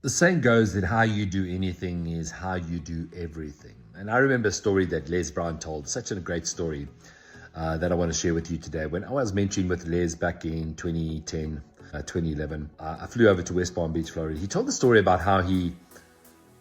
The saying goes that how you do anything is how you do everything. And I remember a story that Les Brown told, such a great story that I want to share with you today. When I was mentoring with Les back in 2010, 2011, I flew over to West Palm Beach, Florida. He told the story about how he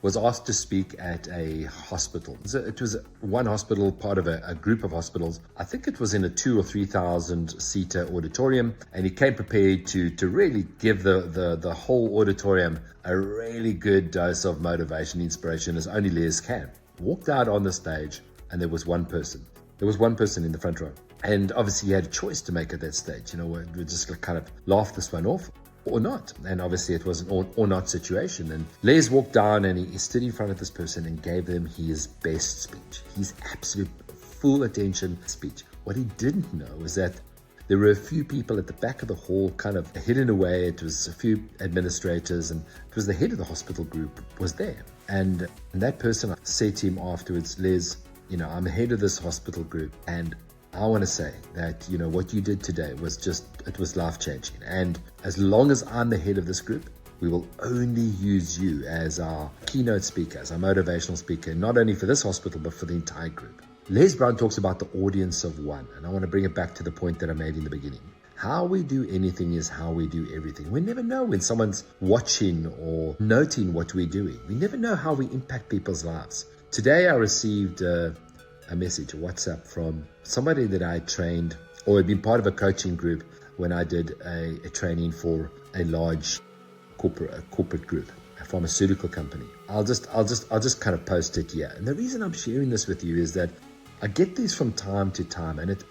was asked to speak at a hospital. It was one hospital, part of a group of hospitals. I think it was in a 2,000 or 3,000 seater auditorium, and he came prepared to really give the whole auditorium a really good dose of motivation, inspiration, as only Les can. Walked out on the stage, and there was one person. There was one person in the front row. And obviously he had a choice to make at that stage. You know, we just kind of laugh this one off or not. And obviously it was an or not situation. And Les walked down and he stood in front of this person and gave them his best speech, his absolute full attention speech. What he didn't know was that there were a few people at the back of the hall kind of hidden away. It was a few administrators, and it was the head of the hospital group was there. And that person said to him afterwards, Les, you know, I'm head of this hospital group, and I want to say that, you know, what you did today was it was life-changing. And as long as I'm the head of this group, we will only use you as our keynote speaker, as our motivational speaker, not only for this hospital, but for the entire group. Les Brown talks about the audience of one, and I want to bring it back to the point that I made in the beginning. How we do anything is how we do everything. We never know when someone's watching or noting what we're doing. We never know how we impact people's lives. Today I received a message, a WhatsApp from somebody that I trained or had been part of a coaching group when I did a training for a large corporate group, a pharmaceutical company. I'll just kind of post it here. And the reason I'm sharing this with you is that I get these from time to time, and it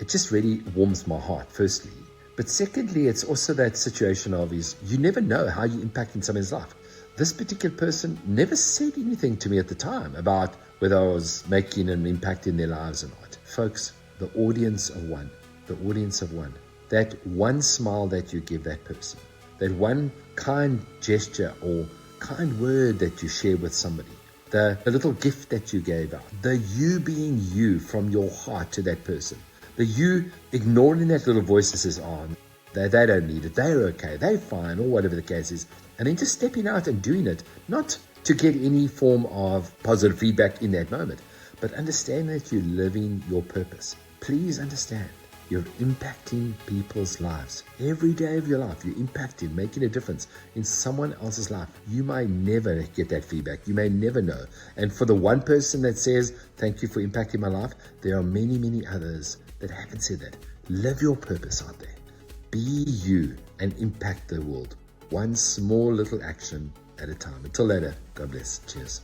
just really warms my heart, firstly. But secondly, it's also that situation of you never know how you're impacting someone's life. This particular person never said anything to me at the time about whether I was making an impact in their lives or not. Folks, the audience of one, that one smile that you give that person, that one kind gesture or kind word that you share with somebody, the little gift that you gave out, the you being you from your heart to that person, the you ignoring that little voice that says, oh, they don't need it, they're okay, they're fine, or whatever the case is, and then just stepping out and doing it, not to get any form of positive feedback in that moment, but understand that you're living your purpose. Please understand, you're impacting people's lives. Every day of your life, you're impacting, making a difference in someone else's life. You may never get that feedback. You may never know. And for the one person that says, thank you for impacting my life, there are many, many others that haven't said that. Live your purpose out there. Be you and impact the world. One small little action at a time. Until later, God bless. Cheers.